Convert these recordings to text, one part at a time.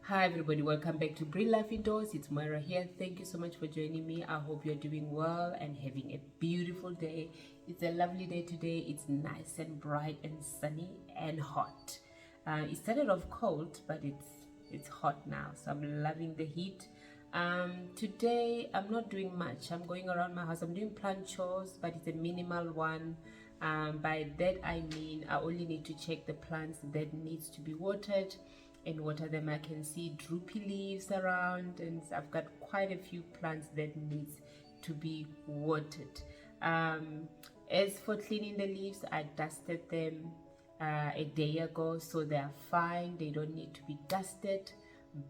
Hi everybody, welcome back to Bring Life Indoors. It's Moira here. Thank you so much for joining me. I hope you're doing well and having a beautiful day. It's a lovely day today. It's nice and bright and sunny and hot. It started off cold, but it's hot now, so I'm loving the heat. Today I'm not doing much. I'm going around my house. I'm doing plant chores, but it's a minimal one. By that I mean I only need to check the plants that needs to be watered and water them. I can see droopy leaves around, and I've got quite a few plants that needs to be watered. As for cleaning the leaves, I dusted them a day ago, so they are fine. They don't need to be dusted,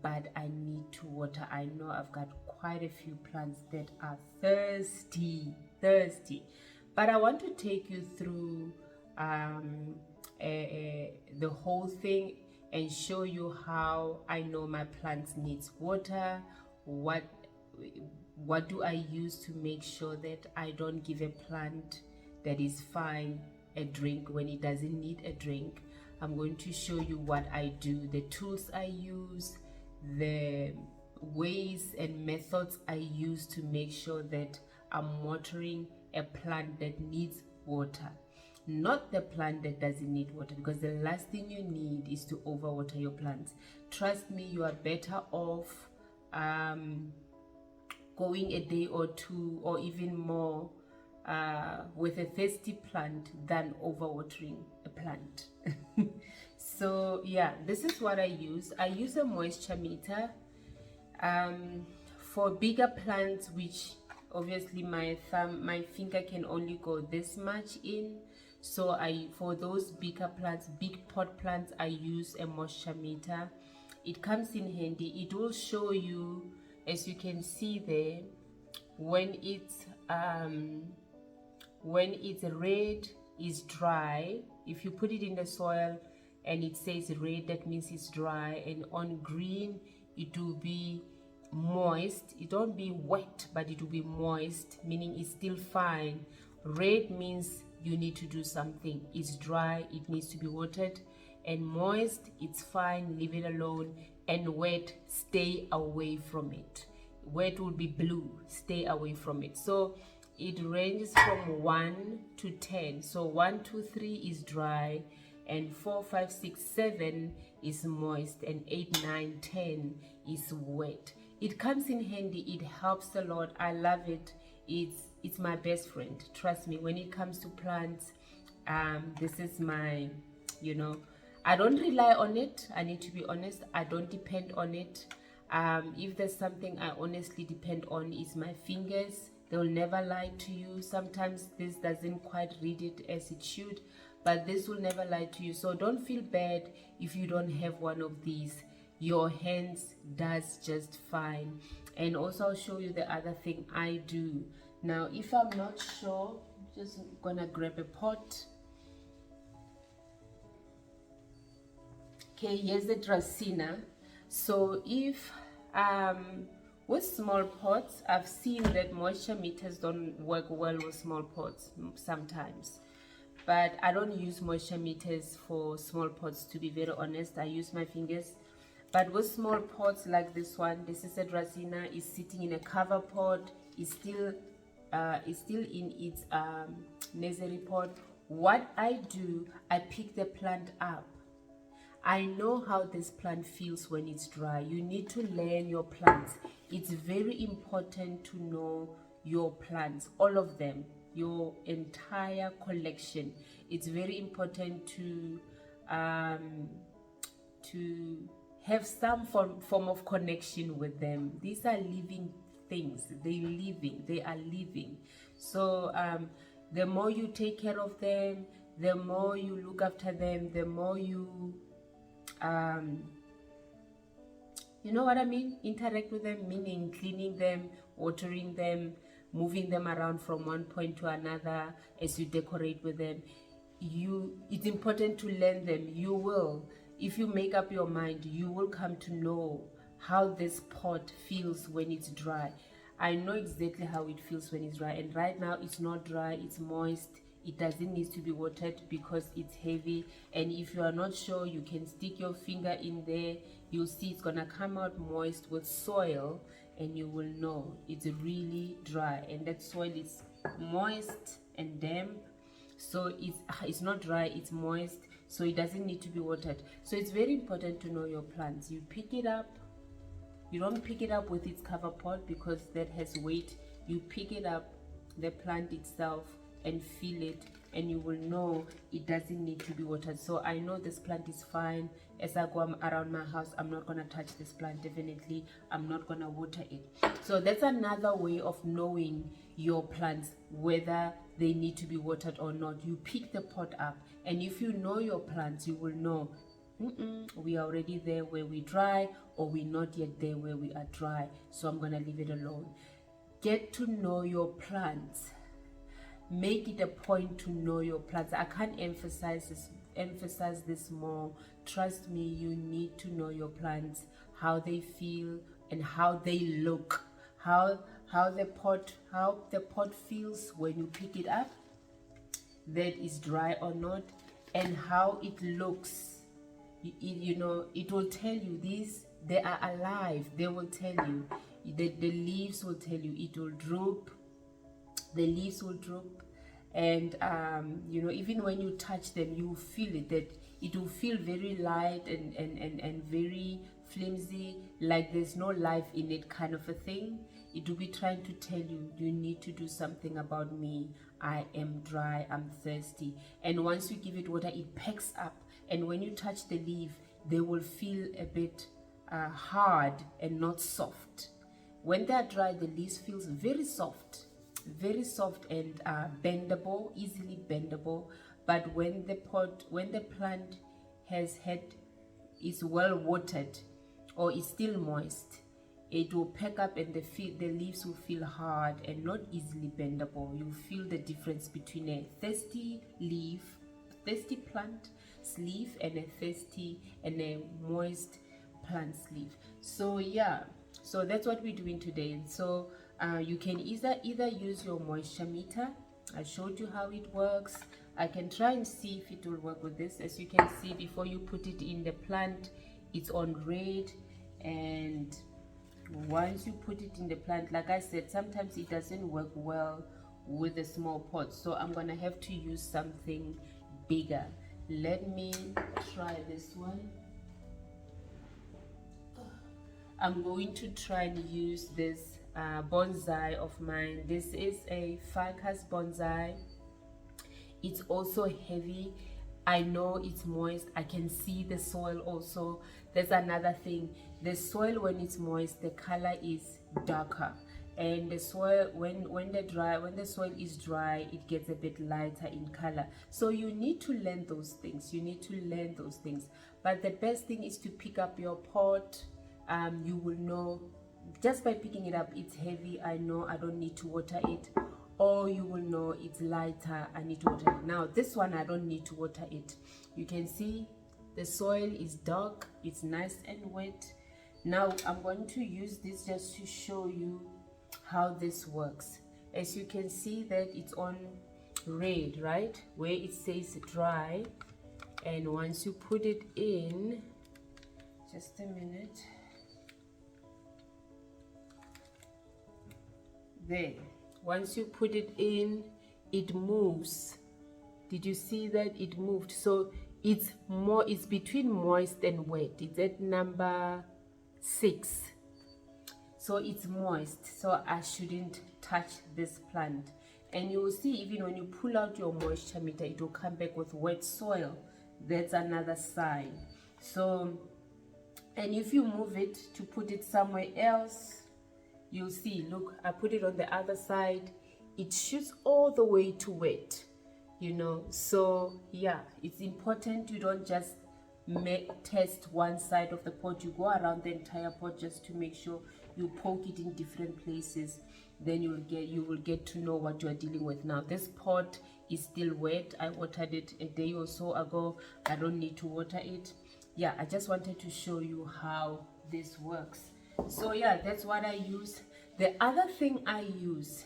but I need to water. I know I've got quite a few plants that are thirsty, but I want to take you through the whole thing and show you how I know my plants needs water. What do I use to make sure that I don't give a plant that is fine a drink when it doesn't need a drink. I'm going to show you what I do, the tools I use, the ways and methods I use to make sure that I'm watering a plant that needs water, not the plant that doesn't need water, because the last thing you need is to overwater your plants. Trust me, you are better off going a day or two or even more with a thirsty plant than overwatering a plant. So yeah, this is what I use. I use a moisture meter for bigger plants, which obviously my finger can only go this much in. So for those bigger plants, big pot plants, I use a moisture meter. It comes in handy. It will show you, as you can see there, when it's red, is dry. If you put it in the soil and it says red, that means it's dry, and on green it will be moist. It won't be wet, but it will be moist, meaning it's still fine. Red means you need to do something. It's dry, it needs to be watered. And moist, it's fine, leave it alone. And wet, stay away from it. Wet will be blue, stay away from it. So it ranges from 1 to 10. So 1, 2, 3 is dry, and 4, 5, 6, 7 is moist, and 8, 9, 10 is wet. It comes in handy. It helps a lot. I love it. It's my best friend. Trust me, when it comes to plants, this is my, I don't rely on it. I need to be honest. I don't depend on it. If there's something I honestly depend on, is my fingers. They'll never lie to you. Sometimes this doesn't quite read it as it should, but this will never lie to you. So don't feel bad if you don't have one of these. Your hands does just fine. And also I'll show you the other thing I do. Now, if I'm not sure, I'm just gonna grab a pot. Okay, here's the Dracaena. So if with small pots, I've seen that moisture meters don't work well with small pots sometimes, but I don't use moisture meters for small pots, to be very honest. I use my fingers. But with small pots like this one, this is a Dracaena, is sitting in a cover pot, is still in its nursery pot. What I do, I pick the plant up. I know how this plant feels when it's dry. You need to learn your plants. It's very important to know your plants, all of them, your entire collection. It's very important to have some form of connection with them. These are living things. They are living. So the more you take care of them, the more you look after them, the more you you know what I mean, interact with them, meaning cleaning them, watering them, moving them around from one point to another as you decorate with them. It's important to learn them. You will, if you make up your mind, you will come to know how this pot feels when it's dry. I know exactly how it feels when it's dry, and right now it's not dry, it's moist, it doesn't need to be watered because it's heavy. And if you are not sure, you can stick your finger in there. You'll see it's gonna come out moist with soil, and you will know it's really dry, and that soil is moist and damp. So it's not dry, it's moist, so it doesn't need to be watered. So it's very important to know your plants. You pick it up. You don't pick it up with its cover pot because that has weight. You pick it up, the plant itself, and feel it, and you will know it doesn't need to be watered. So I know this plant is fine. As I go around my house, I'm not gonna touch this plant. Definitely I'm not gonna water it. So that's another way of knowing your plants, whether they need to be watered or not. You pick the pot up, and if you know your plants, you will know we are already there where we dry, or we're not yet there where we are dry, so I'm gonna leave it alone. Get to know your plants. Make it a point to know your plants. I can't emphasize this more. Trust me, you need to know your plants, how they feel and how they look, how the pot feels when you pick it up, that is dry or not, and how it looks. You know, it will tell you they are alive. They will tell you. The leaves will tell you. It will droop. The leaves will droop, and you know, even when you touch them, you feel it, that it will feel very light and very flimsy, like there's no life in it, kind of a thing. It will be trying to tell you, you need to do something about me. I am dry, I'm thirsty. And once you give it water, it packs up, and when you touch the leaf, they will feel a bit hard and not soft. When they are dry, the leaves feels very soft and bendable, easily bendable. But when the plant is well watered or is still moist, it will pack up, and the leaves will feel hard and not easily bendable. You feel the difference between a thirsty plant's leaf, and a moist plant's leaf. So yeah, so that's what we're doing today. So you can either use your moisture meter. I showed you how it works. I can try and see if it will work with this. As you can see, before you put it in the plant, it's on red, and once you put it in the plant, like I said, sometimes it doesn't work well with the small pot, so I'm gonna have to use something bigger. Let me try this one. I'm going to try and use this bonsai of mine. This is a ficus bonsai. It's also heavy. I know it's moist. I can see the soil also. There's another thing. The soil, when it's moist, the color is darker, and the soil, when the soil is dry, it gets a bit lighter in color. So you need to learn those things. But the best thing is to pick up your pot. You will know just by picking it up, it's heavy. I know I don't need to water it. Or you will know it's lighter, I need to water it. Now this one, I don't need to water it. You can see the soil is dark, it's nice and wet. Now I'm going to use this just to show you how this works. As you can see that it's on red, right, where it says dry. And once you put it in, just a minute, there, once you put it in, it moves. Did you see that it moved? So it's between moist and wet. It's at number 6, so it's moist, so I shouldn't touch this plant. And you will see, even when you pull out your moisture meter, it will come back with wet soil. That's another sign. So, and if you move it to put it somewhere else, you'll see, look, I put it on the other side, it shoots all the way to wet, you know. So yeah, it's important you don't just test one side of the pot. You go around the entire pot just to make sure you poke it in different places. Then you will get to know what you are dealing with. Now this pot is still wet. I watered it a day or so ago. I don't need to water it. Yeah, I just wanted to show you how this works. So yeah, that's what I use. The other thing I use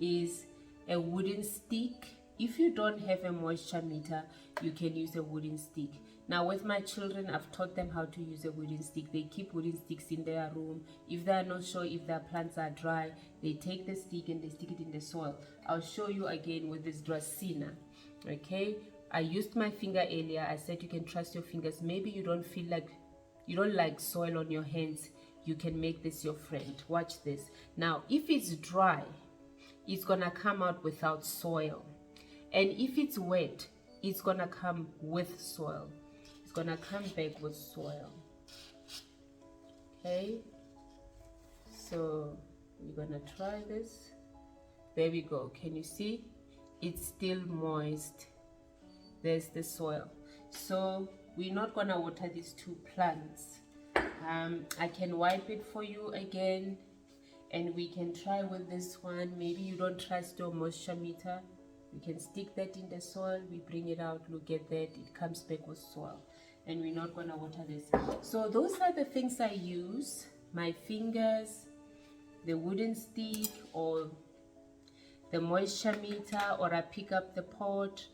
is a wooden stick. If you don't have a moisture meter, you can use a wooden stick. Now with my children, I've taught them how to use a wooden stick. They keep wooden sticks in their room. If they are not sure if their plants are dry, they take the stick and they stick it in the soil. I'll show you again with this Dracena. Okay, I used my finger earlier. I said you can trust your fingers. Maybe you don't feel like, you don't like soil on your hands. You can make this your friend. Watch this. Now, if it's dry, it's gonna come out without soil. And if it's wet, it's gonna come with soil. It's gonna come back with soil. Okay, so we're gonna try this. There we go. Can you see? It's still moist. There's the soil. So we're not gonna water these two plants. I can wipe it for you again, and we can try with this one. Maybe you don't trust your moisture meter. You can stick that in the soil. We bring it out. Look at that. It comes back with soil. And we're not going to water this. So those are the things I use. My fingers, the wooden stick, or the moisture meter, or I pick up the pot,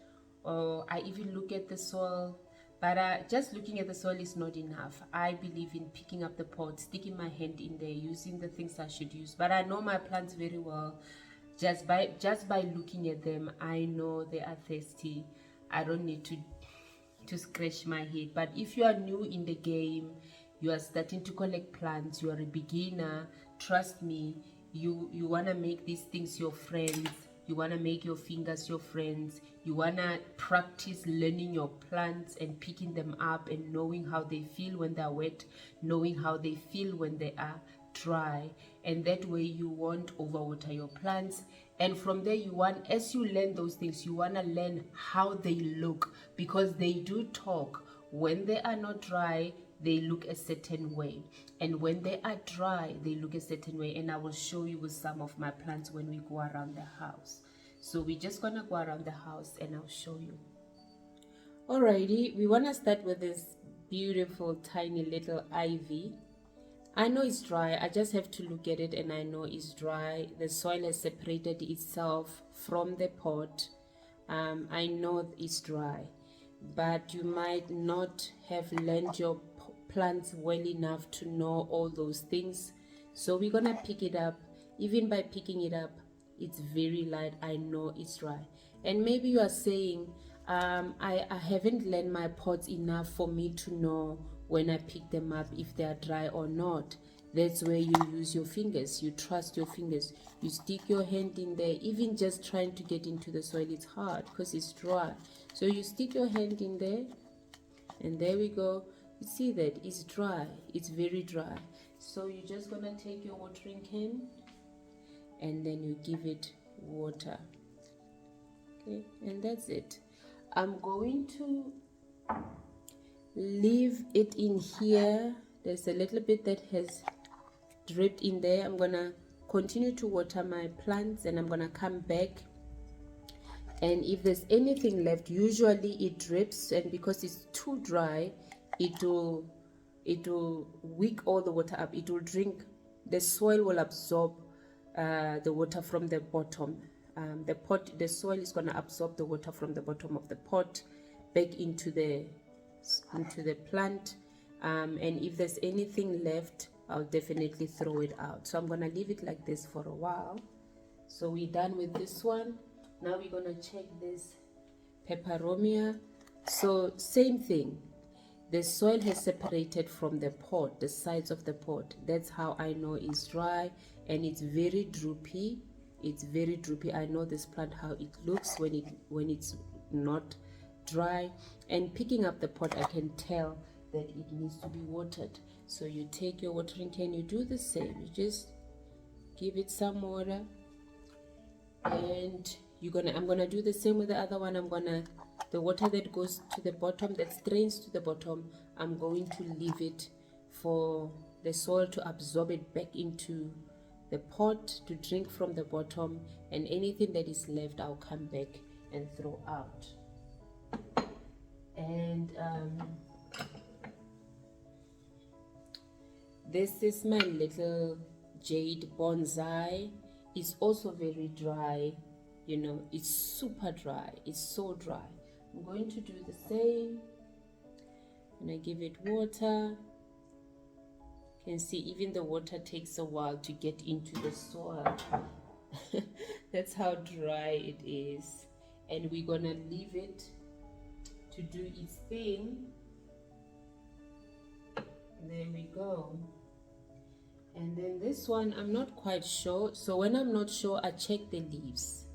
or I even look at the soil. But just looking at the soil is not enough. I believe in picking up the pot, sticking my hand in there, using the things I should use. But I know my plants very well. Just by looking at them, I know they are thirsty. I don't need to scratch my head. But if you are new in the game, you are starting to collect plants, you are a beginner, trust me, you want to make these things your friends. You want to make your fingers your friends. You want to practice learning your plants and picking them up and knowing how they feel when they're wet, knowing how they feel when they are dry. And that way you won't overwater your plants. And from there you want, as you learn those things, you want to learn how they look, because they do talk. When they are not dry, they look a certain way, and when they are dry, they look a certain way. And I will show you with some of my plants when we go around the house. So we're just gonna go around the house and I'll show you. Alrighty, we want to start with this beautiful tiny little ivy. I know it's dry. I just have to look at it and I know it's dry. The soil has separated itself from the pot. I know it's dry, but you might not have learned your plants well enough to know all those things. So we're gonna pick it up. Even by picking it up, it's very light. I know it's dry. And maybe you are saying, I haven't learned my pots enough for me to know when I pick them up if they are dry or not. That's where you use your fingers. You trust your fingers. You stick your hand in there. Even just trying to get into the soil, it's hard because it's dry. So you stick your hand in there, and there we go. You see that it's dry. It's very dry. So you're just gonna take your watering can and then you give it water. Okay, and that's it. I'm going to leave it in here. There's a little bit that has dripped in there. I'm gonna continue to water my plants and I'm gonna come back, and if there's anything left, usually it drips, and because it's too dry, it will wick all the water up. It will drink, the soil will absorb the water from the bottom. The soil is going to absorb the water from the bottom of the pot back into the plant, and if there's anything left, I'll definitely throw it out. So I'm going to leave it like this for a while. So we're done with this one. Now we're going to check this peperomia. So same thing, the soil has separated from the pot, the sides of the pot. That's how I know it's dry, and it's very droopy. It's very droopy. I know this plant how it looks when it's not dry. And picking up the pot, I can tell that it needs to be watered. So you take your watering can, you do the same. You just give it some water, and I'm gonna do the same with the other one. The water that goes to the bottom, that drains to the bottom, I'm going to leave it for the soil to absorb it back into the pot, to drink from the bottom, and anything that is left I'll come back and throw out. And this is my little jade bonsai. It's also very dry. you know, it's super dry. It's so dry. I'm going to do the same. And I give it water. You can see even the water takes a while to get into the soil. That's how dry it is. And we're gonna leave it to do its thing. There we go. And then this one, I'm not quite sure. So when I'm not sure, I check the leaves.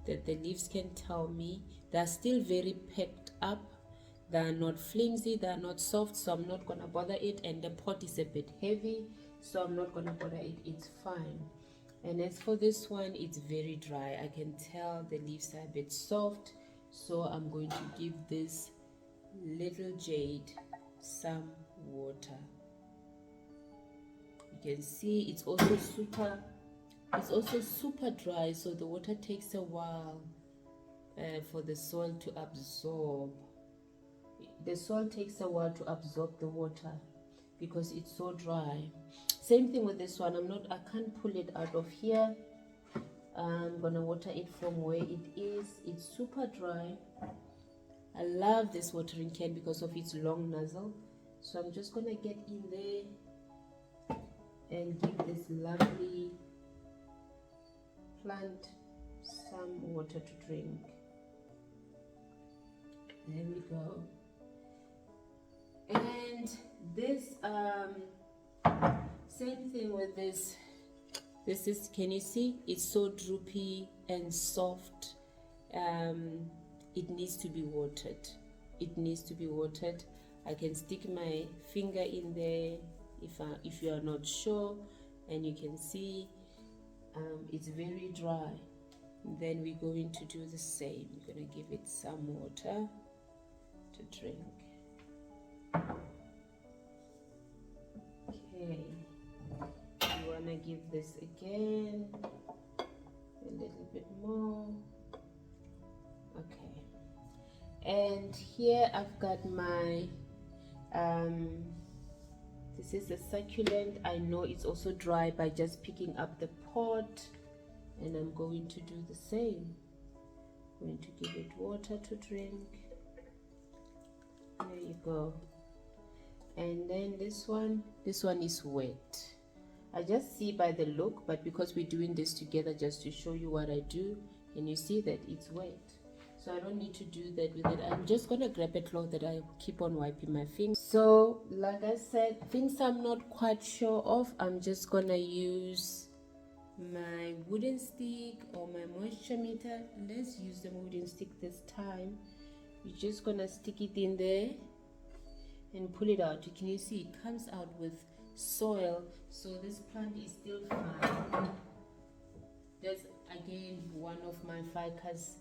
That the leaves can tell me. They're still very packed up. They're not flimsy, they're not soft, so I'm not gonna bother it. And the pot is a bit heavy, so I'm not gonna bother it. It's fine. And as for this one, it's very dry. I can tell the leaves are a bit soft, so I'm going to give this little jade some water. You can see it's also super dry, so the water takes a while for the soil to absorb. The soil takes a while to absorb the water because it's so dry. Same thing with this one. I can't pull it out of here. I'm gonna water it from where it is. It's super dry. I love this watering can because of its long nozzle. So I'm just gonna get in there and give this lovely plant some water to drink. There we go. And this same thing with this. This is, can you see, it's so droopy and soft. It needs to be watered. It needs to be watered. I can stick my finger in there if you are not sure, and you can see it's very dry. Then we're going to do the same. We're going to give it some water to drink. Okay, you want to give this again a little bit more. Okay, and here I've got my this is a succulent. I know it's also dry by just picking up the pot, and I'm going to do the same. I'm going to give it water to drink. There you go. And then this one is wet. I just see by the look, but because we're doing this together just to show you what I do, and you see that it's wet. So I don't need to do that with it. I'm just gonna grab a cloth that I keep on wiping my fingers. So like I said, things I'm not quite sure of, I'm just gonna use my wooden stick or my moisture meter. Let's use the wooden stick this time. You're just gonna stick it in there and pull it out. Can you see it comes out with soil? So this plant is still fine. That's again one of my ficus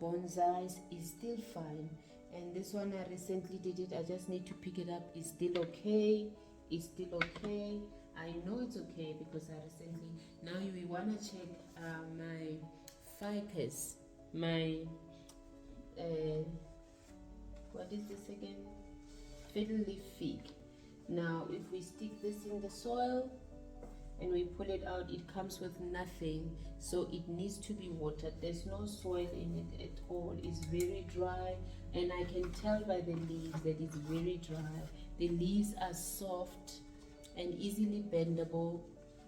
bonsais, is still fine. And this one I recently did it. I just need to pick it up. It's still okay. It's still okay. I know it's okay because I recently. Now you want to check my ficus, my what is this again? Fiddle leaf fig. Now if we stick this in the soil and we pull it out, it comes with nothing, so it needs to be watered. There's no soil in it at all. It's very dry, and I can tell by the leaves that it's very dry. The leaves are soft and easily bendable.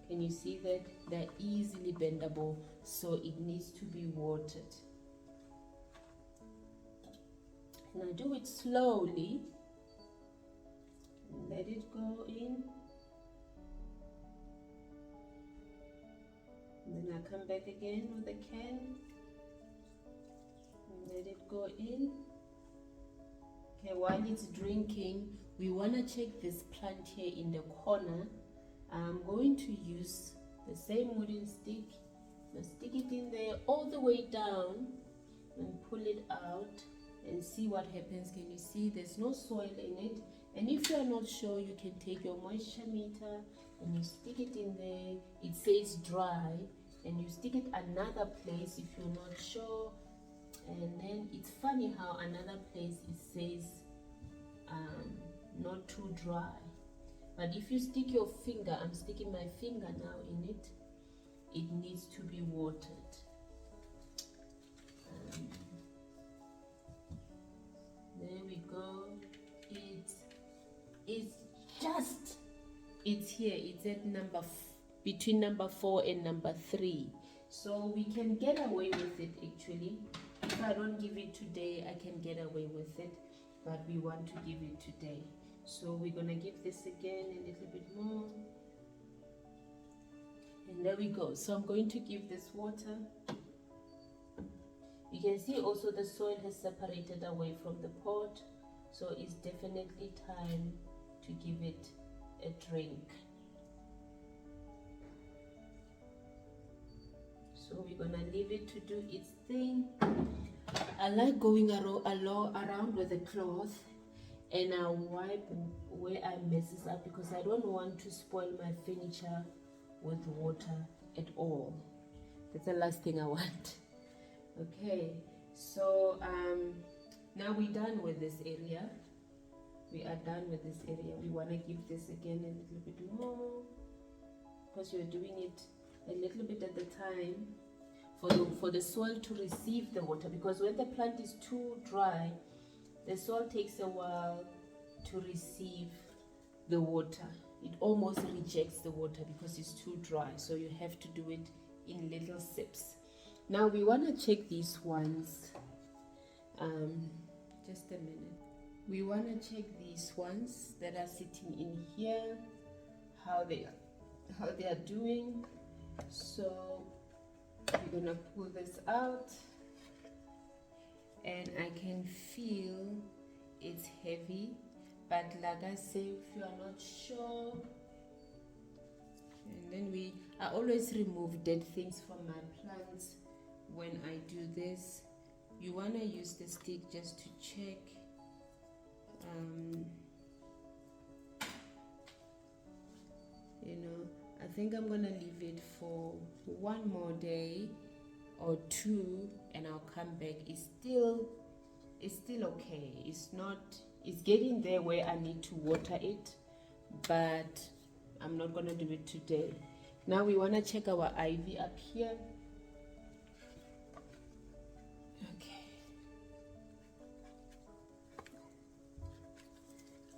Can you see that? They're easily bendable, so it needs to be watered. Now do it slowly. Let it go in. And then I come back again with a can. And let it go in. Okay, while it's drinking, we want to check this plant here in the corner. I'm going to use the same wooden stick. Now stick it in there all the way down and pull it out and see what happens. Can you see there's no soil in it? And if you're not sure, you can take your moisture meter and you stick it in there. It says dry, and you stick it another place if you're not sure. And then it's funny how another place it says not too dry. But if you stick your finger, I'm sticking my finger now in it, it needs to be watered. There we go. It's just, it's here. It's at between number 4 and number 3. So we can get away with it actually. If I don't give it today, I can get away with it. But we want to give it today. So we're gonna give this again a little bit more. And there we go. So I'm going to give this water. You can see also the soil has separated away from the pot. So it's definitely time to give it a drink. So we're gonna leave it to do its thing. I like going around with a cloth, and I wipe where I messes up because I don't want to spoil my furniture with water at all. That's the last thing I want. Okay, so now we're done with this area. We are done with this area. We want to give this again a little bit more because you're doing it a little bit at the time for the soil to receive the water, because when the plant is too dry, the soil takes a while to receive the water. It almost rejects the water because it's too dry, so you have to do it in little sips. Now we want to check these ones. Just a minute. We want to check these ones that are sitting in here, how they are doing. So we're gonna pull this out, and I can feel it's heavy, but like I say, if you are not sure, and then I always remove dead things from my plants when I do this. You want to use the stick just to check. I think I'm gonna leave it for one more day or two, and I'll come back. It's still okay. It's getting there where I need to water it, but I'm not gonna do it today. Now we want to check our ivy up here. Okay,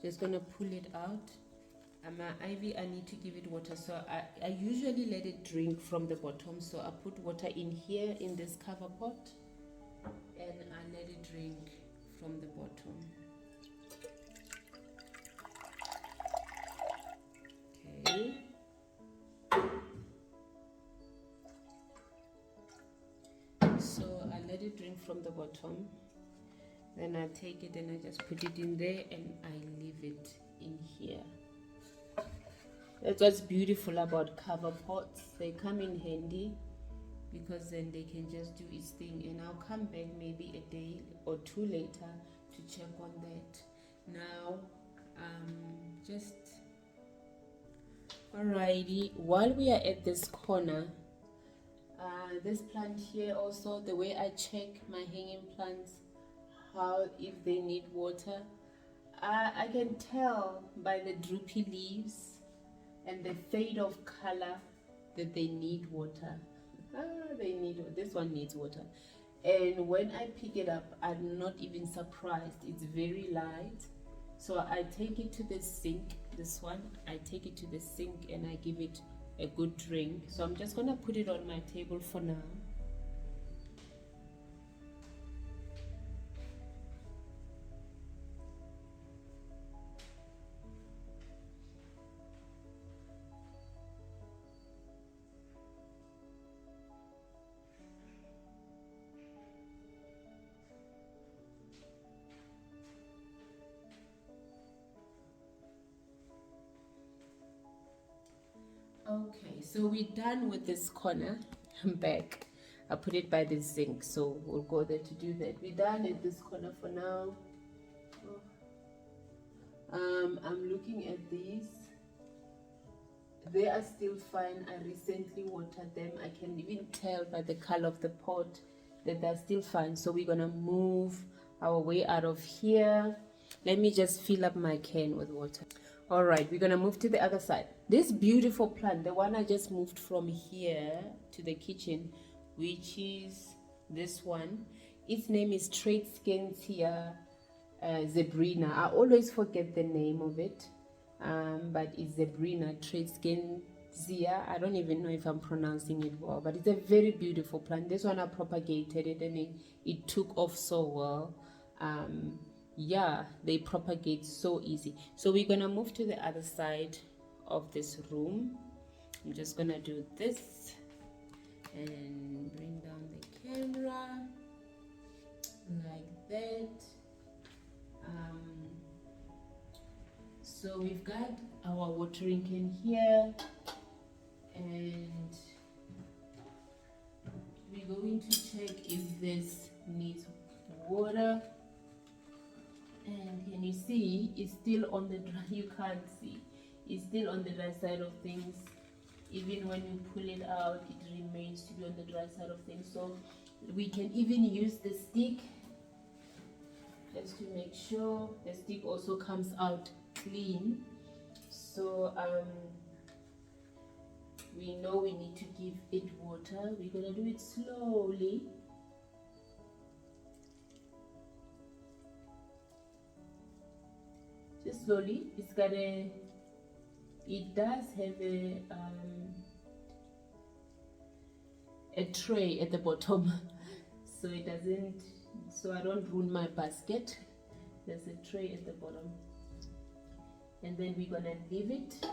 just gonna pull it out. My ivy, I need to give it water, so I usually let it drink from the bottom. So I put water in here in this cover pot, and I let it drink from the bottom. Okay. So I let it drink from the bottom. Then I take it and I just put it in there, and I leave it in here. That's what's beautiful about cover pots. They come in handy because then they can just do its thing, and I'll come back maybe a day or two later to check on that. Now alrighty, while we are at this corner, this plant here also, the way I check my hanging plants, if they need water, I can tell by the droopy leaves and the fade of color that they need water. This one needs water. And when I pick it up, I'm not even surprised. It's very light. So I take it to the sink. This one, I take it to the sink and I give it a good drink. So I'm just gonna put it on my table for now. Okay, so we're done with this corner. I'm back. I put it by the sink, so we'll go there to do that. We're done at this corner for now. I'm looking at these. They are still fine. I recently watered them. I can even tell by the color of the pot that they're still fine. So we're gonna move our way out of here. Let me just fill up my can with water. All right, we're gonna move to the other side. This beautiful plant, the one I just moved from here to the kitchen, which is this one, its name is Tradescantia zebrina. I always forget the name of it, but it's zebrina, Tradescantia. I don't even know if I'm pronouncing it well, but it's a very beautiful plant. This one I propagated it, and it took off so well. Yeah, they propagate so easy. So we're gonna move to the other side of this room. I'm just gonna do this and bring down the camera like that. So we've got our watering can here, and we're going to check if this needs water. And can you see it's still on the dry? You can't see, it's still on the dry side of things. Even when you pull it out, it remains to be on the dry side of things. So we can even use the stick just to make sure the stick also comes out clean. So we know we need to give it water. We're gonna do it slowly. Just slowly. It does have a tray at the bottom, so it doesn't, so I don't ruin my basket. There's a tray at the bottom, and then we're gonna leave it.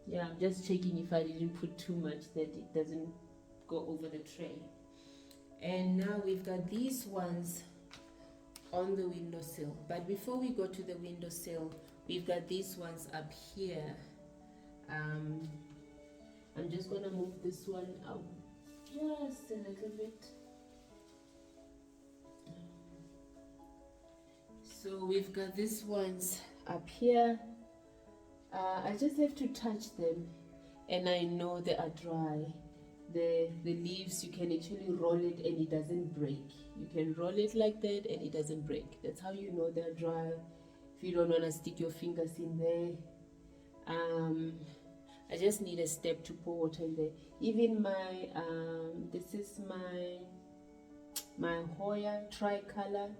Yeah, I'm just checking if I didn't put too much that it doesn't go over the tray. And now we've got these ones on the windowsill, but before we go to the windowsill, we've got these ones up here. I'm just gonna move this one out just a little bit. So we've got these ones up here. I just have to touch them, and I know they are dry. The leaves, you can actually roll it and it doesn't break. You can roll it like that and it doesn't break. That's how you know they're dry. If you don't want to stick your fingers in there, I just need a step to pour water in there. Even my this is my Hoya tricolor.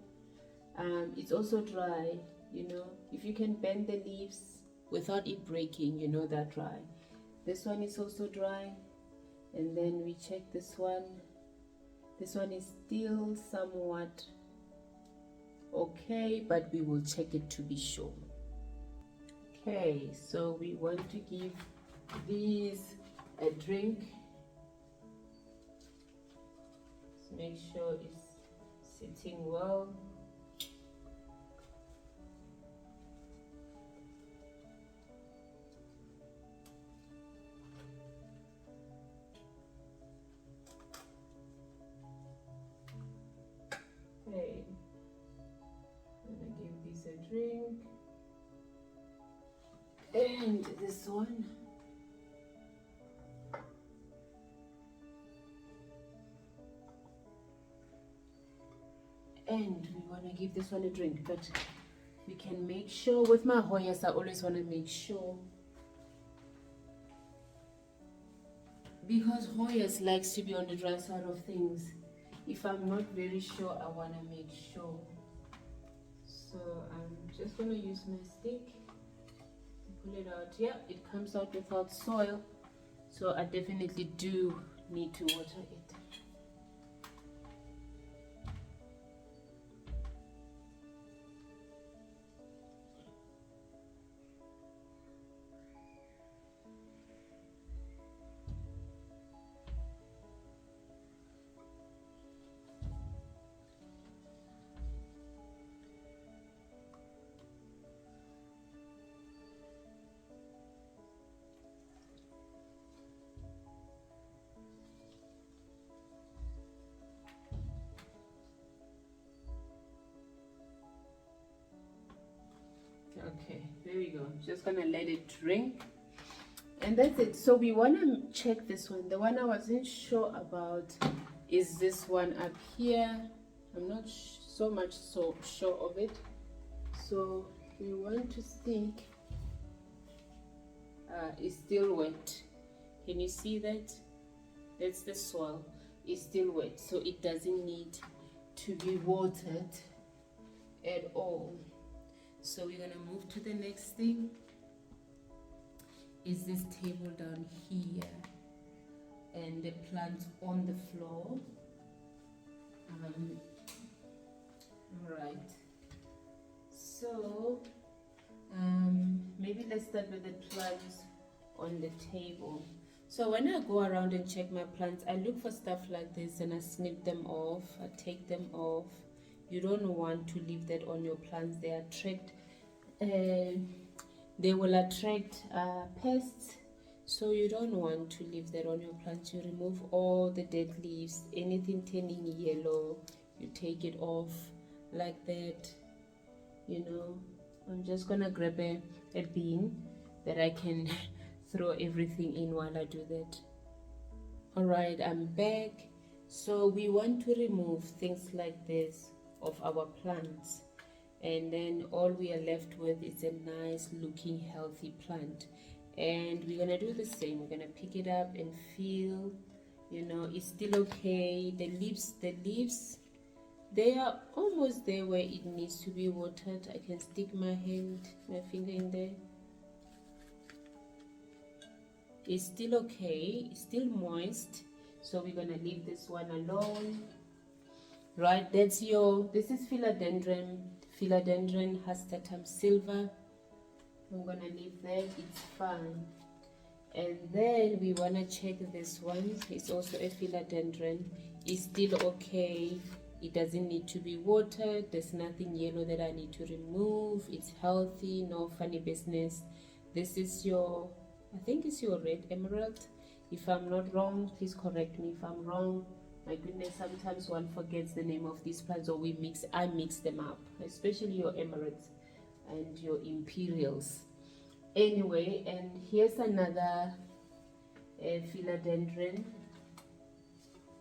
It's also dry. You know, if you can bend the leaves without it breaking, you know they're dry. This one is also dry. And then we check this one. This one is still somewhat okay, but we will check it to be sure. Okay, so we want to give these a drink. Let's make sure it's sitting well. Okay, I'm gonna give this a drink. And this one. And we want to give this one a drink, but we can make sure with my Hoyas, I always want to make sure, because Hoyas likes to be on the dry side of things. If I'm not very sure, I want to make sure. So I'm just going to use my stick to pull it out. Yeah, it comes out without soil, so I definitely do need to water it. Okay, there we go. Just gonna let it drink, and that's it. So we want to check this one. The one I wasn't sure about is this one up here. I'm not so sure of it. So we want to think it's still wet. Can you see that? That's the soil. is still wet, so it doesn't need to be watered at all. So we're gonna move to the next thing. Is this table down here and the plant on the floor. Right, so maybe let's start with the plants on the table. So when I go around and check my plants, I look for stuff like this and I snip them off, I take them off. You don't want to leave that on your plants. They will attract pests, so you don't want to leave that on your plants. You remove all the dead leaves, anything turning yellow, you take it off like that. You know, I'm just gonna grab a bin that I can throw everything in while I do that. All right, I'm back. So we want to remove things like this of our plants, and then all we are left with is a nice looking healthy plant. And we're gonna do the same. We're gonna pick it up and feel, you know, it's still okay. The leaves, they are almost there where it needs to be watered. I can stick my finger in there. It's still okay, it's still moist, so we're gonna leave this one alone. Right, this is philodendron hastatum silver. I'm gonna leave that, it's fine. And then we wanna check this one. It's also a philodendron. It's still okay. It doesn't need to be watered. There's nothing yellow that I need to remove. It's healthy, no funny business. This is I think it's your red emerald. If I'm not wrong, please correct me if I'm wrong. My goodness, sometimes one forgets the name of these plants, or I mix them up, especially your emeralds and your imperials. Anyway, and here's another philodendron.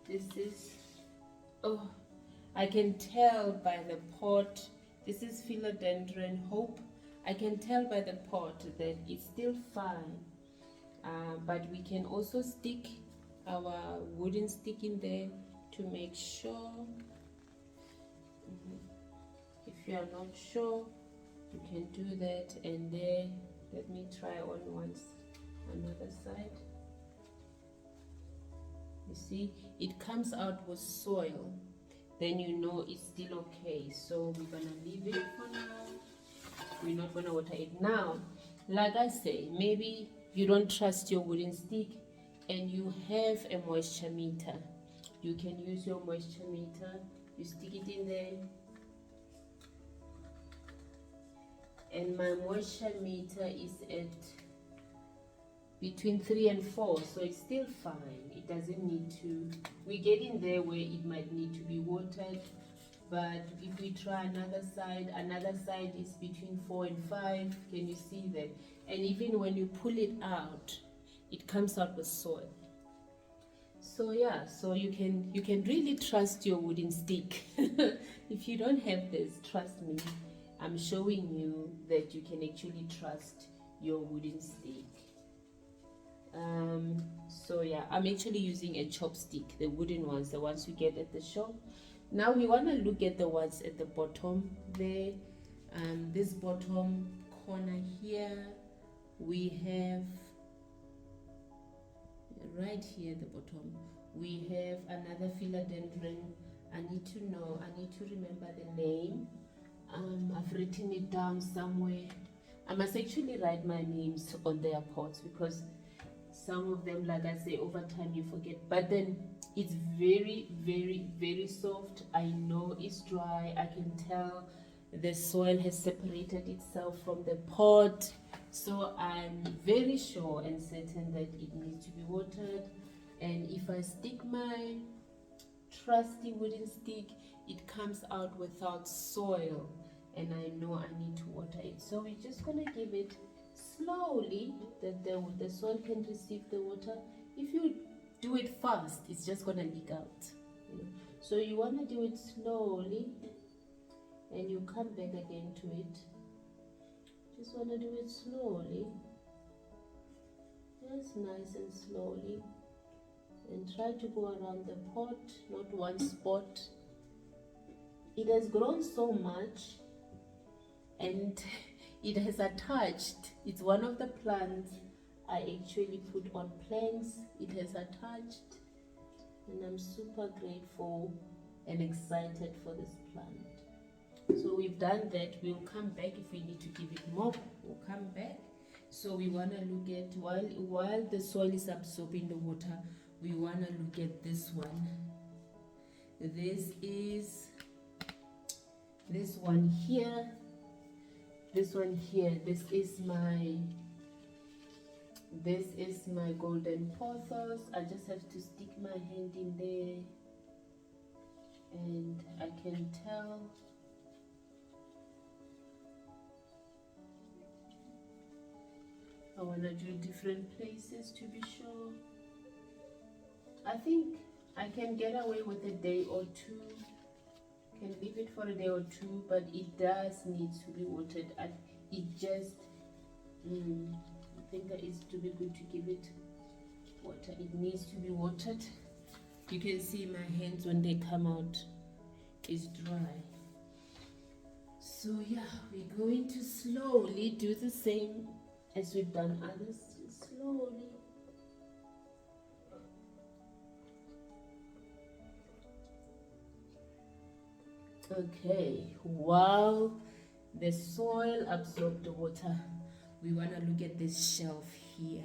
This is, oh, I can tell by the pot. This is philodendron hope. I can tell by the pot that it's still fine, but we can also stick our wooden stick in there to make sure. If you are not sure, you can do that. And there, let me try on another side. You see, it comes out with soil, then you know it's still okay. So we're gonna leave it for now. We're not gonna water it now. Like I say, maybe you don't trust your wooden stick and you have a moisture meter. You can use your moisture meter. You stick it in there, and my moisture meter is at between 3 and 4, so it's still fine. It doesn't need to, we get in there where it might need to be watered. But if we try another side is between 4 and 5. Can you see that? And even when you pull it out, it comes out with soil. So yeah, so you can really trust your wooden stick. If you don't have this, trust me, I'm showing you that you can actually trust your wooden stick. So yeah, I'm actually using a chopstick, the wooden ones, the ones you get at the shop. Now we want to look at the ones at the bottom there. This bottom corner here, we have right here at the bottom, we have another philodendron. I need to remember the name. I've written it down somewhere. I must actually write my names on their pots, because some of them, like I say, over time you forget. But then it's very, very, very soft. I know it's dry. I can tell the soil has separated itself from the pot. So I'm very sure and certain that it needs to be watered. And if I stick my trusty wooden stick, it comes out without soil, and I know I need to water it. So we're just gonna give it slowly, that the soil can receive the water. If you do it fast, it's just gonna leak out, you know? So you want to do it slowly, and you come back again to it. Just want to do it slowly, just nice and slowly, and try to go around the pot, not one spot. It has grown so much and it has attached. It's one of the plants I actually put on planks. It has attached and I'm super grateful and excited for this plant. So we've done that. We'll come back if we need to give it more. We'll come back. So we want to look at, while the soil is absorbing the water, we want to look at this one. This is this one here. This one here. This is my golden pothos. I just have to stick my hand in there and I can tell. I want to do different places to be sure. I think I can get away with a day or two. Can leave it for a day or two, but it does need to be watered. It just, I think that it's to be good to give it water. It needs to be watered. You can see my hands when they come out is dry. So yeah, we're going to slowly do the same as we've done others. Slowly. Okay, while the soil absorbs the water, we want to look at this shelf here.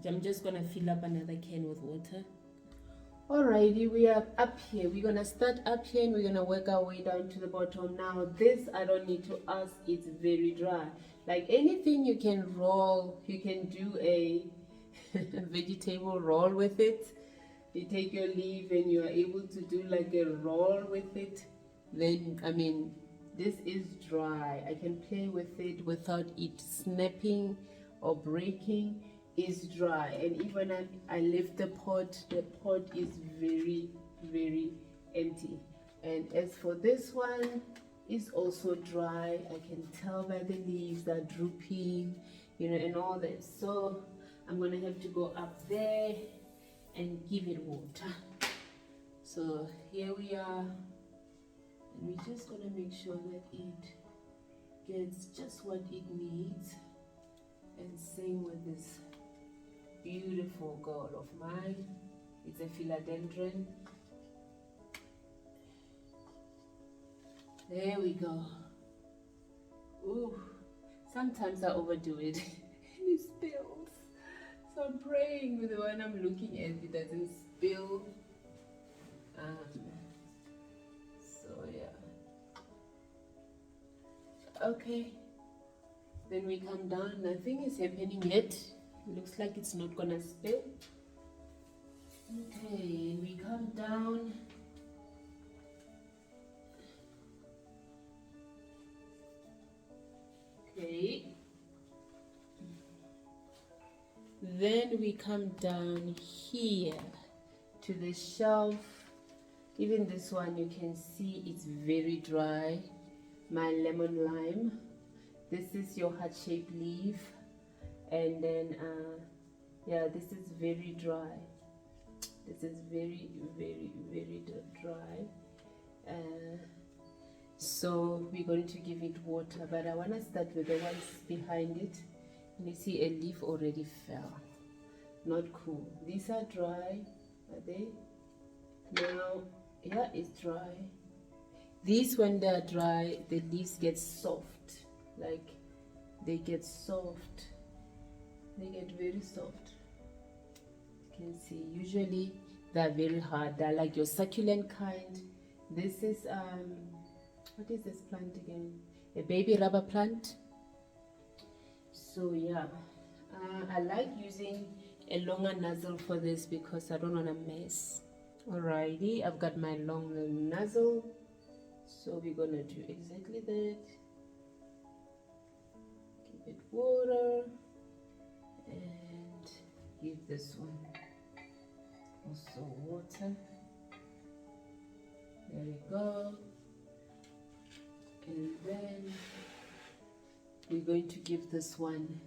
I'm just going to fill up another can with water. Alrighty, we are up here. We're going to start up here and we're going to work our way down to the bottom. Now this, I don't need to ask, it's very dry. Like anything you can roll, you can do a vegetable roll with it. You take your leaf and you are able to do like a roll with it. Then, I mean, this is dry. I can play with it without it snapping or breaking. It's dry. And even I lift the pot is very, very empty. And as for this one, it's also dry. I can tell by the leaves that are drooping, you know, and all that. So I'm gonna have to go up there and give it water. So here we are, and we're just gonna make sure that it gets just what it needs. And same with this beautiful girl of mine. It's a philodendron. There we go. Ooh, sometimes I overdo it and it spills. So I'm praying with the one I'm looking at it doesn't spill. So yeah. Okay. Then we come down. Nothing is happening yet. It looks like it's not gonna spill. Okay, we come down. Okay. Then we come down here to the shelf. Even this one, you can see it's very dry. My lemon lime. This is your heart-shaped leaf. And then, yeah, this is very dry. This is very, very, very dry. So we're going to give it water, but I want to start with the ones behind it. You see a leaf already fell. Not cool. These are dry, are they? Now, yeah, it's dry. These, when they're dry, the leaves get soft. Like, they get soft. They get very soft. You can see, usually they're very hard. They're like your succulent kind. This is, what is this plant again? A baby rubber plant. So yeah, I like using a longer nozzle for this because I don't want to mess. Alrighty, I've got my longer nozzle. So we're gonna do exactly that. Give it water and give this one also water. There we go. And then we're going to give this one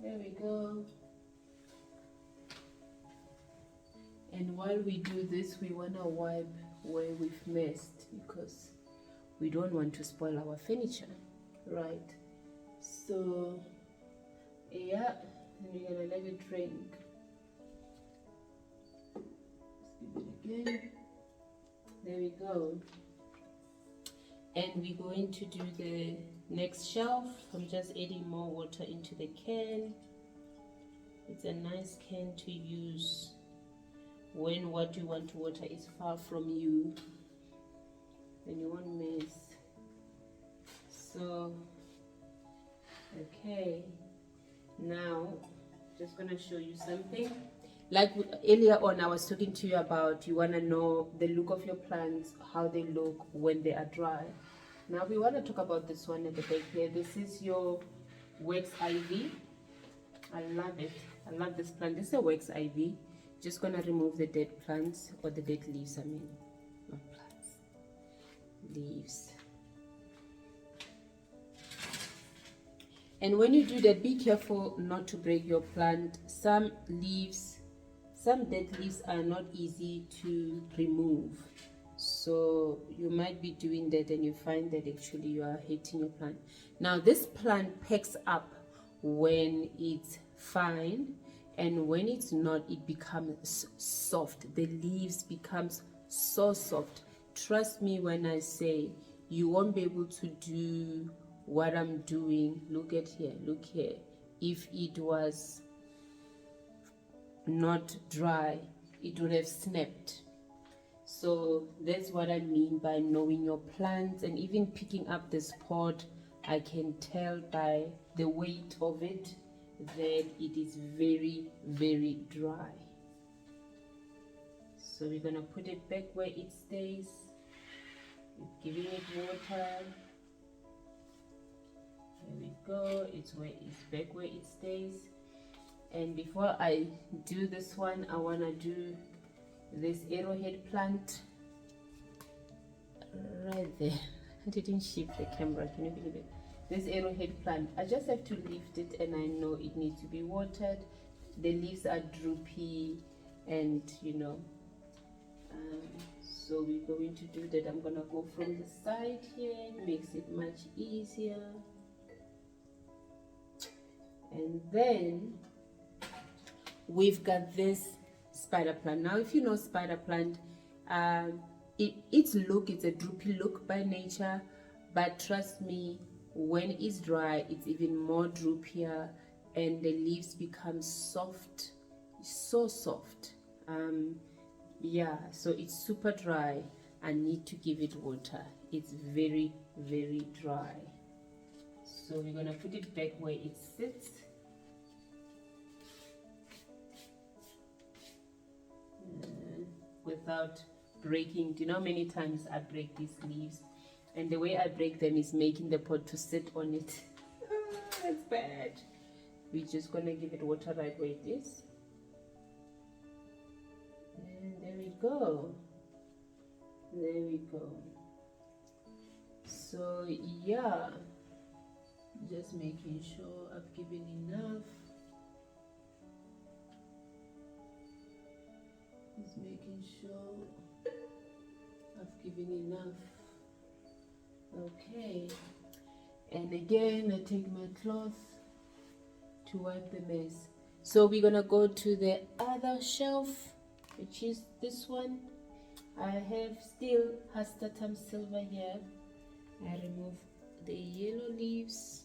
There we go. And while we do this, we want to wipe where we've messed, because we don't want to spoil our furniture, right? So yeah, and we're gonna let it drink. Let's give it again. There we go. And we're going to do the next shelf. I'm just adding more water into the can. It's a nice can to use when what you want to water is far from you, then you won't miss. So okay, now just gonna show you something. Like earlier on, I was talking to you about, you want to know the look of your plants, how they look when they are dry. Now we want to talk about this one at the back here. This is your wax ivy. I love it. I love this plant. This is a wax ivy. Just gonna remove the dead plants, or the dead leaves, I mean, not plants, leaves. And when you do that, be careful not to break your plant. Some leaves, some dead leaves are not easy to remove, so you might be doing that and you find that actually you are hating your plant. Now this plant packs up when it's fine, and when it's not, it becomes soft. The leaves becomes so soft. Trust me when I say you won't be able to do what I'm doing. Look at here, look here. If it was not dry, it would have snapped. So that's what I mean by knowing your plants. And even picking up this pot, I can tell by the weight of it that it is very, very dry. So we're gonna put it back where it stays, giving it water. There we go. It's back where it stays. And before I do this one, I want to do this arrowhead plant right there. I didn't shift the camera, can you believe it? This arrowhead plant, I just have to lift it, and I know it needs to be watered. The leaves are droopy, and you know, so we're going to do that. I'm gonna go from the side here. It makes it much easier. And then we've got this spider plant. Now if you know spider plant, its look is a droopy look by nature, but trust me, when it's dry, it's even more droopier, and the leaves become soft, so soft. Yeah, so it's super dry. I need to give it water. It's very, very dry. So we're gonna put it back where it sits. Without breaking. Do you know how many times I break these leaves? And the way I break them is making the pot to sit on it. That's bad. We're just gonna give it water right where it is. And there we go. There we go. So yeah, just making sure I've given enough. Just making sure I've given enough. Okay, and again I take my cloth to wipe the mess. So we're gonna go to the other shelf, which is this one. I have still Houseplants silver here. I remove the yellow leaves,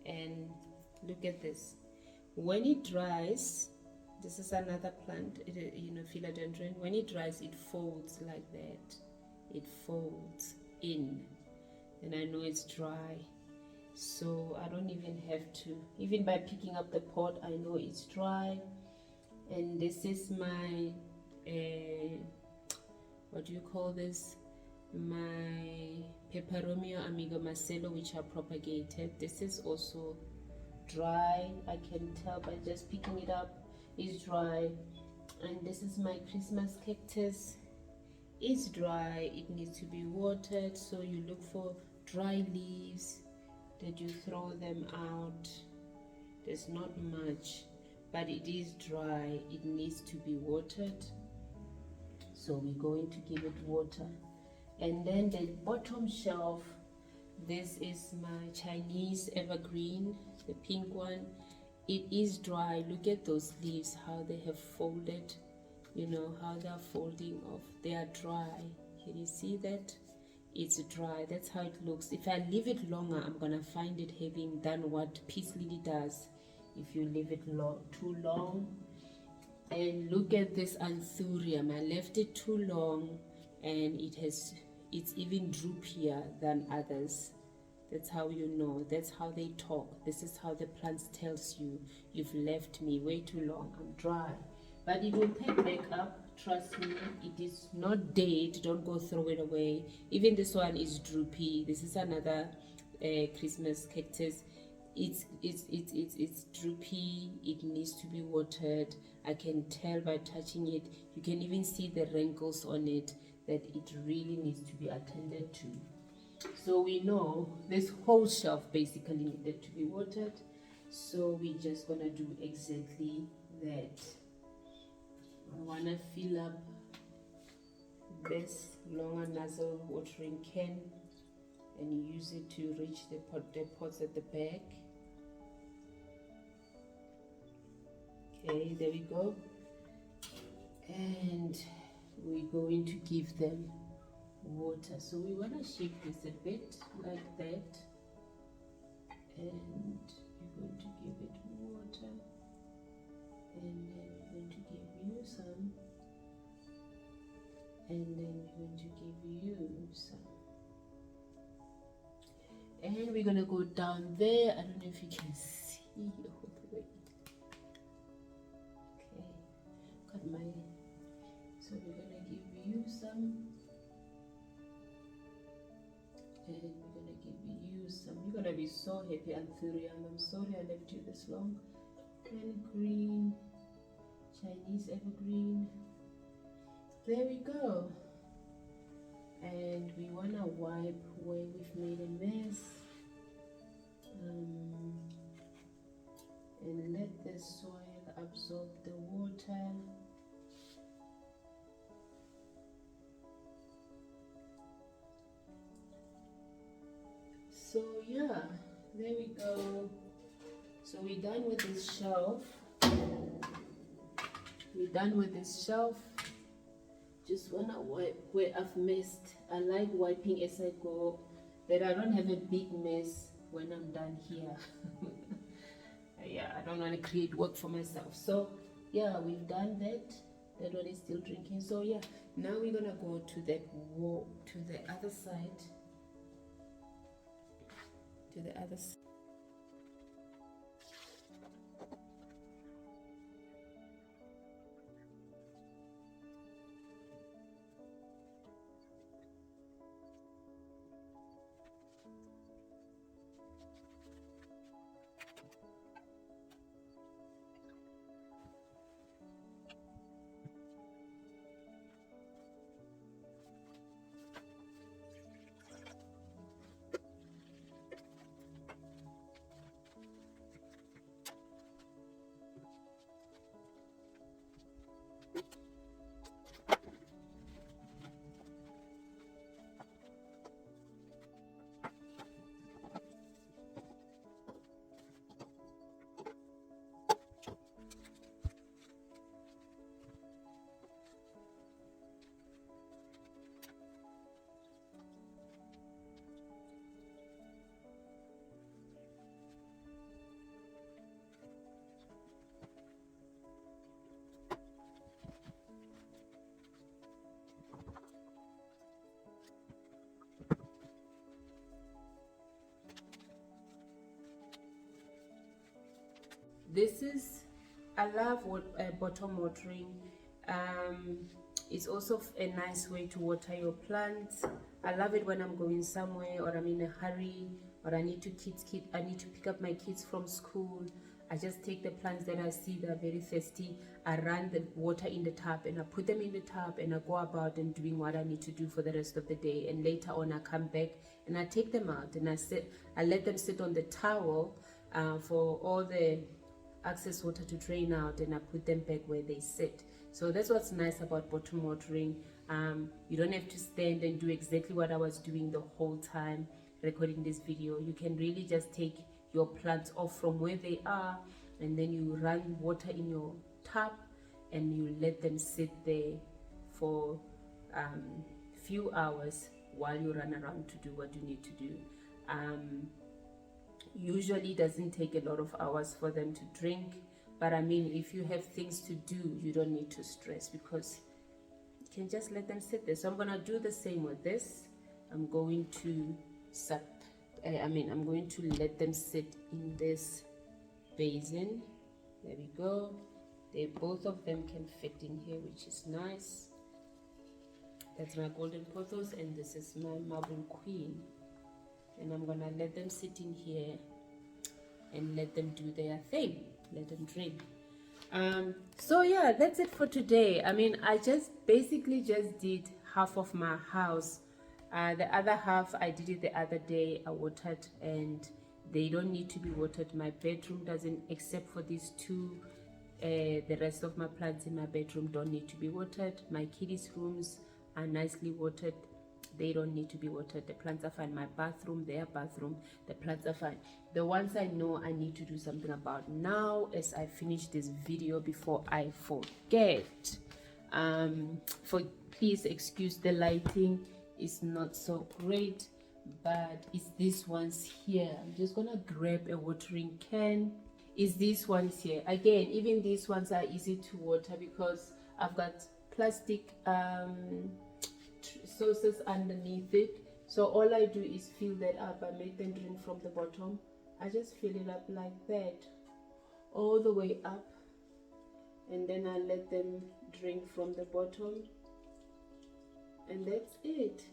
and look at this. When it dries, this is another plant, philodendron. When it dries, it folds like that. It folds in, and I know it's dry, so I don't even have to. Even by picking up the pot, I know it's dry. And this is my what do you call this? My Peperomia amigo Marcelo, which I propagated. This is also dry. I can tell by just picking it up. It's dry. And this is my Christmas cactus. It's dry. It needs to be watered, so you look for dry leaves that you throw them out. There's not much, but it is dry. It needs to be watered, so we're going to give it water. And then the bottom shelf, this is my Chinese evergreen, the pink one. It is dry. Look at those leaves, how they have folded, you know, how they're folding off. They are dry. Can you see that? It's dry. That's how it looks. If I leave it longer, I'm gonna find it having done what peace lily does if you leave it too long. And look at this anthurium. I left it too long and it's even droopier than others. That's how you know. That's how they talk. This is how the plant tells you, you've left me way too long. I'm dry. But it will pick back up. Trust me. It is not dead. Don't go throw it away. Even this one is droopy. This is another Christmas cactus. It's droopy. It needs to be watered. I can tell by touching it. You can even see the wrinkles on it, that it really needs to be attended to. So we know this whole shelf basically needed to be watered, so we're just gonna do exactly that. I wanna fill up this longer nozzle watering can and use it to reach the pots at the back. Okay, there we go. And we're going to give them water. So we want to shape this a bit like that, and we're going to give it water, and then we're going to give you some, and then we're going to give you some, and we're going to go down there. I don't know if you can see all the way. Okay, got my, so we're going to give you some, and we're gonna give you some. You're gonna be so happy, anthurium. I'm sorry I left you this long. And green, Chinese evergreen. There we go. And we wanna wipe where we've made a mess. And let the soil absorb the water. So yeah, there we go. So we're done with this shelf. We're done with this shelf. Just wanna wipe where I've messed. I like wiping as I go, that I don't have a big mess when I'm done here. Yeah, I don't want to create work for myself. So yeah, we've done that. That one is still drinking. So yeah, now we're gonna go to that wall, to the other side. To the other side. This is, I love what bottom watering. It's also a nice way to water your plants. I love it when I'm going somewhere, or I'm in a hurry, or I need to pick up my kids from school. I just take the plants that I see that are very thirsty. I run the water in the tub and I put them in the tub and I go about and doing what I need to do for the rest of the day. And later on I come back and I take them out and I let them sit on the towel for all the excess water to drain out, and I put them back where they sit. So that's what's nice about bottom watering. You don't have to stand and do exactly what I was doing the whole time recording this video. You can really just take your plants off from where they are, and then you run water in your tub and you let them sit there for few hours while you run around to do what you need to do. Usually doesn't take a lot of hours for them to drink, but I mean, if you have things to do, you don't need to stress, because you can just let them sit there. So I'm gonna do the same with this. I'm going to I'm going to let them sit in this basin. There we go. Both of them can fit in here, which is nice. That's my golden pothos, and this is my marble queen. And I'm gonna let them sit in here and let them do their thing, let them drink. So yeah, that's it for today. I mean, I basically just did half of my house. The other half I did it the other day. I watered, and they don't need to be watered. My bedroom doesn't, except for these two. The rest of my plants in my bedroom don't need to be watered. My kiddies' rooms are nicely watered. They don't need to be watered. The plants are fine. My bathroom, their bathroom, the plants are fine. The ones I know I need to do something about now, as I finish this video before I forget. Please excuse the lighting. It's not so great, but it's these ones here. I'm just gonna grab a watering can. It's these ones here. Again, even these ones are easy to water because I've got plastic saucers underneath it. So all I do is fill that up. I make them drink from the bottom. I just fill it up like that, all the way up, and then I let them drink from the bottom, and that's it.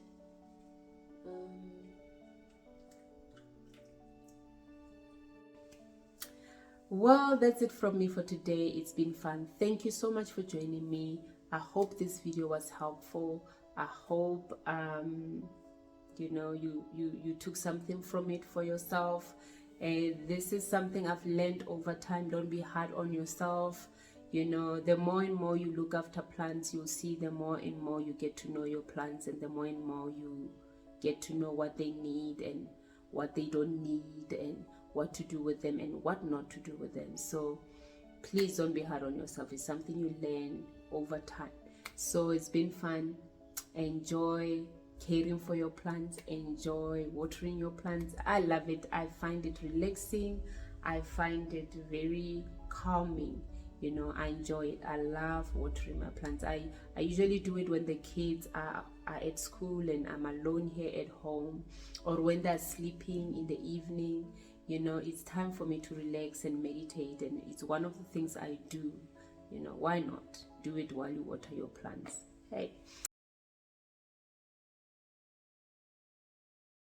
Well, that's it from me for today. It's been fun. Thank you so much for joining me. I hope this video was helpful. I hope you know, you took something from it for yourself. And this is something I've learned over time. Don't be hard on yourself. You know, the more and more you look after plants, you'll see the more and more you get to know your plants, and the more and more you get to know what they need and what they don't need, and what to do with them and what not to do with them. So please don't be hard on yourself. It's something you learn over time. So it's been fun. Enjoy caring for your plants, enjoy watering your plants. I love it. I find it relaxing. I find it very calming. You know, I enjoy it. I love watering my plants. I usually do it when the kids are at school and I'm alone here at home, or when they're sleeping in the evening. You know, it's time for me to relax and meditate, and it's one of the things I do. You know, why not do it while you water your plants? Hey,